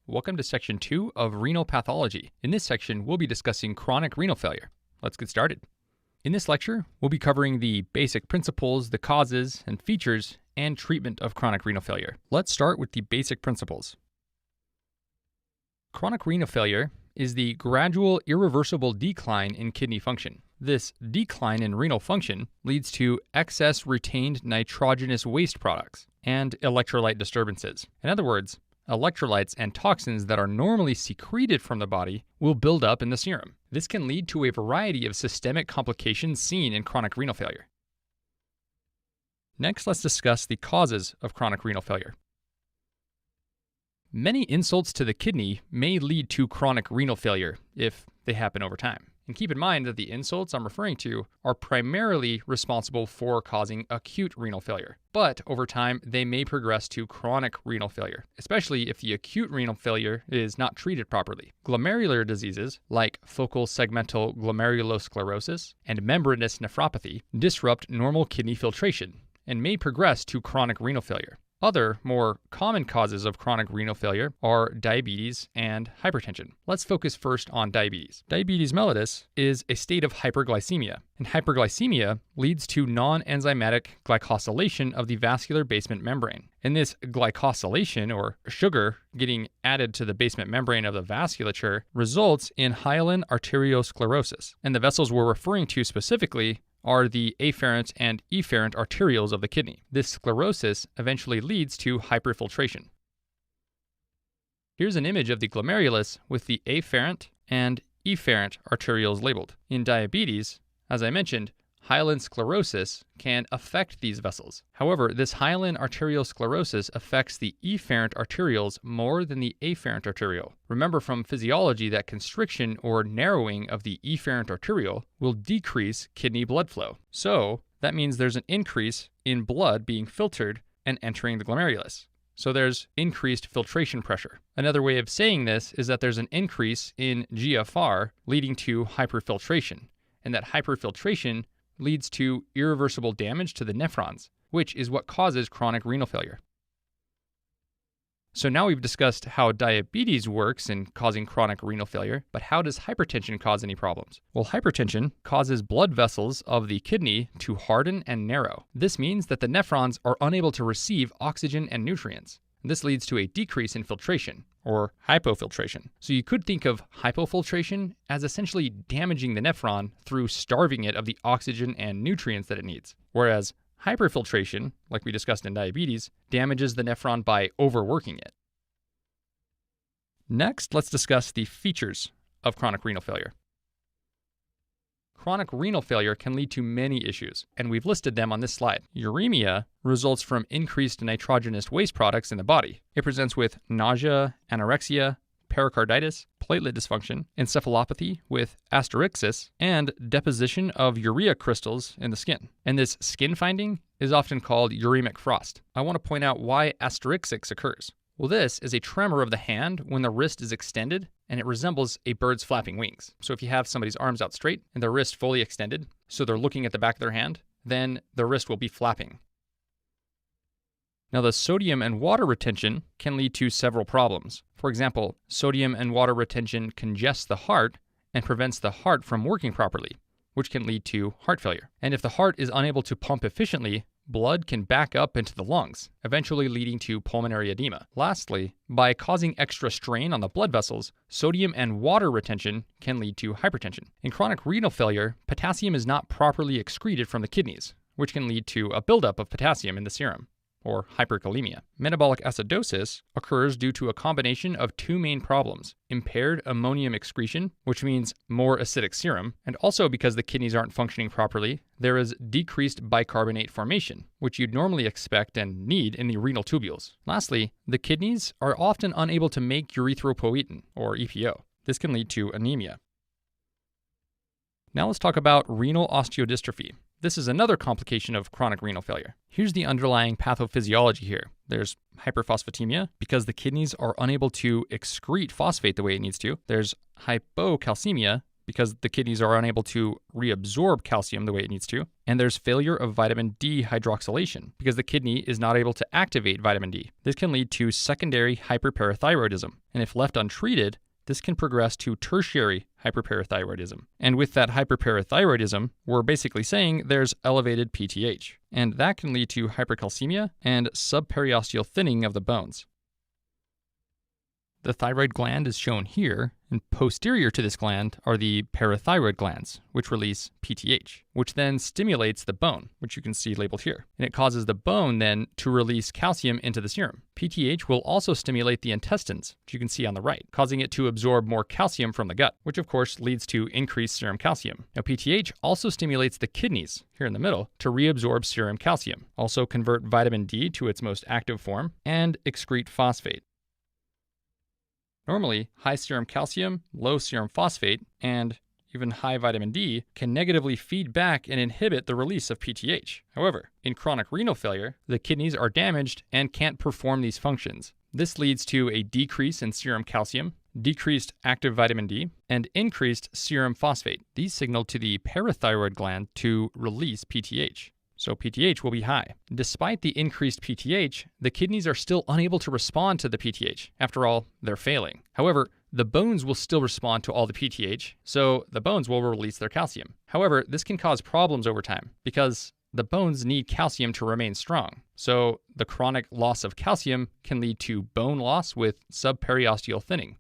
Welcome to section 2 of renal pathology. In this section, we'll be discussing chronic renal failure. Let's get started. In this lecture, we'll be covering the basic principles, the causes and features, and treatment of chronic renal failure. Let's start with the basic principles. Chronic renal failure is the gradual, irreversible decline in kidney function. This decline in renal function leads to excess retained nitrogenous waste products and electrolyte disturbances. In other words, electrolytes and toxins that are normally secreted from the body will build up in the serum. This can lead to a variety of systemic complications seen in chronic renal failure. Next, let's discuss the causes of chronic renal failure. Many insults to the kidney may lead to chronic renal failure if they happen over time. And keep in mind that the insults I'm referring to are primarily responsible for causing acute renal failure. But over time, they may progress to chronic renal failure, especially if the acute renal failure is not treated properly. Glomerular diseases like focal segmental glomerulosclerosis and membranous nephropathy disrupt normal kidney filtration and may progress to chronic renal failure. Other, more common causes of chronic renal failure are diabetes and hypertension. Let's focus first on diabetes. Diabetes mellitus is a state of hyperglycemia, and hyperglycemia leads to non-enzymatic glycosylation of the vascular basement membrane. And this glycosylation, or sugar getting added to the basement membrane of the vasculature, results in hyaline arteriosclerosis. And the vessels we're referring to specifically are the afferent and efferent arterioles of the kidney. This sclerosis eventually leads to hyperfiltration. Here's an image of the glomerulus with the afferent and efferent arterioles labeled. In diabetes, as I mentioned, hyaline sclerosis can affect these vessels. However, this hyaline arteriosclerosis affects the efferent arterioles more than the afferent arteriole. Remember from physiology that constriction or narrowing of the efferent arteriole will decrease kidney blood flow. So that means there's an increase in blood being filtered and entering the glomerulus. So there's increased filtration pressure. Another way of saying this is that there's an increase in GFR leading to hyperfiltration, and that hyperfiltration leads to irreversible damage to the nephrons, which is what causes chronic renal failure. So now we've discussed how diabetes works in causing chronic renal failure, but how does hypertension cause any problems? Well, hypertension causes blood vessels of the kidney to harden and narrow. This means that the nephrons are unable to receive oxygen and nutrients. This leads to a decrease in filtration, or hypofiltration. So you could think of hypofiltration as essentially damaging the nephron through starving it of the oxygen and nutrients that it needs. Whereas hyperfiltration, like we discussed in diabetes, damages the nephron by overworking it. Next, let's discuss the features of chronic renal failure. Chronic renal failure can lead to many issues, and we've listed them on this slide. Uremia results from increased nitrogenous waste products in the body. It presents with nausea, anorexia, pericarditis, platelet dysfunction, encephalopathy with asterixis, and deposition of urea crystals in the skin. And this skin finding is often called uremic frost. I want to point out why asterixis occurs. Well, this is a tremor of the hand when the wrist is extended, and it resembles a bird's flapping wings. So if you have somebody's arms out straight and their wrist fully extended, so they're looking at the back of their hand, then the wrist will be flapping. Now, the sodium and water retention can lead to several problems. For example, sodium and water retention congests the heart and prevents the heart from working properly, which can lead to heart failure. And if the heart is unable to pump efficiently, blood can back up into the lungs, eventually leading to pulmonary edema. Lastly, by causing extra strain on the blood vessels, sodium and water retention can lead to hypertension. In chronic renal failure, potassium is not properly excreted from the kidneys, which can lead to a buildup of potassium in the serum, or hyperkalemia. Metabolic acidosis occurs due to a combination of two main problems: impaired ammonium excretion, which means more acidic serum, and also because the kidneys aren't functioning properly, there is decreased bicarbonate formation, which you'd normally expect and need in the renal tubules. Lastly, the kidneys are often unable to make erythropoietin, or EPO. This can lead to anemia. Now let's talk about renal osteodystrophy. This is another complication of chronic renal failure. Here's the underlying pathophysiology here. There's hyperphosphatemia because the kidneys are unable to excrete phosphate the way it needs to. There's hypocalcemia because the kidneys are unable to reabsorb calcium the way it needs to. And there's failure of vitamin D hydroxylation because the kidney is not able to activate vitamin D. This can lead to secondary hyperparathyroidism. And if left untreated, this can progress to tertiary hyperparathyroidism. And with that hyperparathyroidism, we're basically saying there's elevated PTH. And that can lead to hypercalcemia and subperiosteal thinning of the bones. The thyroid gland is shown here, and posterior to this gland are the parathyroid glands, which release PTH, which then stimulates the bone, which you can see labeled here. And it causes the bone then to release calcium into the serum. PTH will also stimulate the intestines, which you can see on the right, causing it to absorb more calcium from the gut, which of course leads to increased serum calcium. Now, PTH also stimulates the kidneys, here in the middle, to reabsorb serum calcium, also convert vitamin D to its most active form, and excrete phosphate. Normally, high serum calcium, low serum phosphate, and even high vitamin D can negatively feed back and inhibit the release of PTH. However, in chronic renal failure, the kidneys are damaged and can't perform these functions. This leads to a decrease in serum calcium, decreased active vitamin D, and increased serum phosphate. These signal to the parathyroid gland to release PTH. So PTH will be high. Despite the increased PTH, the kidneys are still unable to respond to the PTH. After all, they're failing. However, the bones will still respond to all the PTH, so the bones will release their calcium. However, this can cause problems over time because the bones need calcium to remain strong. So the chronic loss of calcium can lead to bone loss with subperiosteal thinning.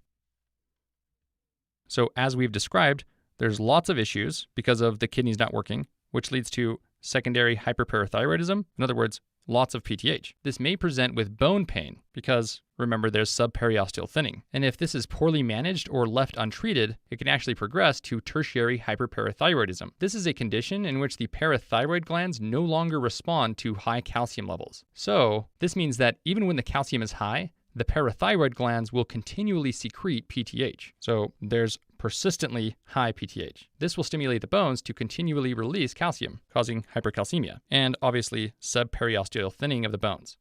So as we've described, there's lots of issues because of the kidneys not working, which leads to secondary hyperparathyroidism, in other words, lots of PTH. This may present with bone pain because, remember, there's subperiosteal thinning. And if this is poorly managed or left untreated, it can actually progress to tertiary hyperparathyroidism. This is a condition in which the parathyroid glands no longer respond to high calcium levels. So this means that even when the calcium is high, the parathyroid glands will continually secrete PTH. So there's persistently high PTH. This will stimulate the bones to continually release calcium, causing hypercalcemia, and obviously subperiosteal thinning of the bones.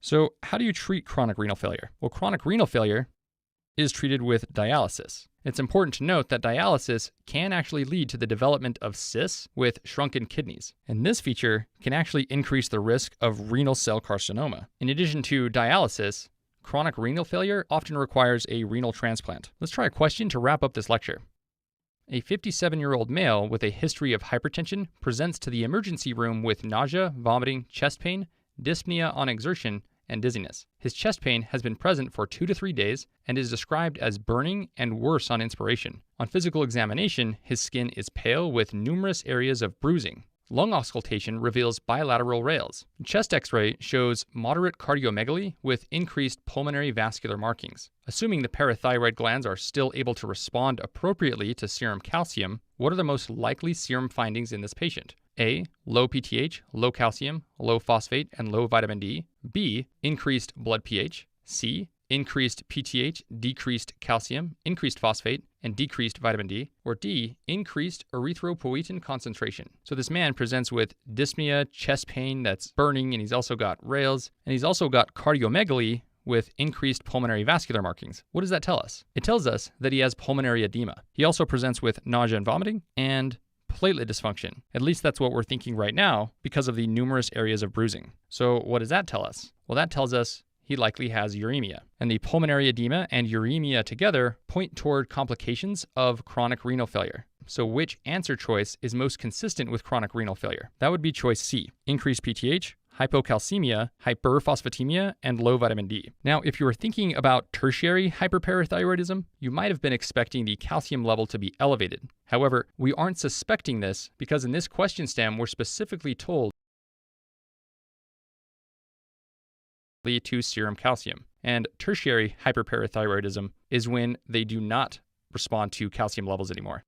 So how do you treat chronic renal failure? Well, chronic renal failure is treated with dialysis. It's important to note that dialysis can actually lead to the development of cysts with shrunken kidneys, and this feature can actually increase the risk of renal cell carcinoma. In addition to dialysis, chronic renal failure often requires a renal transplant. Let's try a question to wrap up this lecture. A 57-year-old male with a history of hypertension presents to the emergency room with nausea, vomiting, chest pain, dyspnea on exertion, and dizziness. His chest pain has been present for 2 to 3 days and is described as burning and worse on inspiration. On physical examination, his skin is pale with numerous areas of bruising. Lung auscultation reveals bilateral rales. Chest X-ray shows moderate cardiomegaly with increased pulmonary vascular markings. Assuming the parathyroid glands are still able to respond appropriately to serum calcium, what are the most likely serum findings in this patient? A. Low PTH, low calcium, low phosphate, and low vitamin D. B. Increased blood pH. C. Increased PTH, decreased calcium, increased phosphate, and decreased vitamin D. Or D. Increased erythropoietin concentration. So this man presents with dyspnea, chest pain that's burning, and he's also got rales, and he's also got cardiomegaly with increased pulmonary vascular markings. What does that tell us? It tells us that he has pulmonary edema. He also presents with nausea and vomiting, and platelet dysfunction. At least that's what we're thinking right now because of the numerous areas of bruising. So what does that tell us? Well, that tells us he likely has uremia. And the pulmonary edema and uremia together point toward complications of chronic renal failure. So which answer choice is most consistent with chronic renal failure? That would be choice C, increased PTH, hypocalcemia, hyperphosphatemia, and low vitamin D. Now, if you were thinking about tertiary hyperparathyroidism, you might have been expecting the calcium level to be elevated. However, we aren't suspecting this because in this question stem, we're specifically told lead to serum calcium. And tertiary hyperparathyroidism is when they do not respond to calcium levels anymore.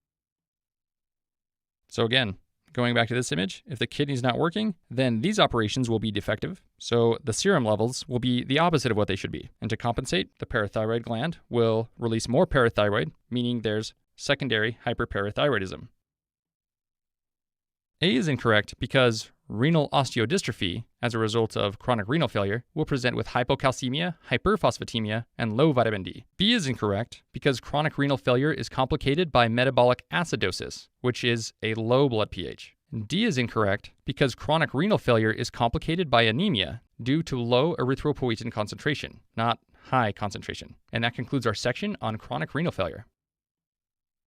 So again, going back to this image, if the kidney's not working, then these operations will be defective. So the serum levels will be the opposite of what they should be. And to compensate, the parathyroid gland will release more parathyroid, meaning there's secondary hyperparathyroidism. A is incorrect because renal osteodystrophy, as a result of chronic renal failure, will present with hypocalcemia, hyperphosphatemia, and low vitamin D. B is incorrect because chronic renal failure is complicated by metabolic acidosis, which is a low blood pH. D is incorrect because chronic renal failure is complicated by anemia due to low erythropoietin concentration, not high concentration. And that concludes our section on chronic renal failure.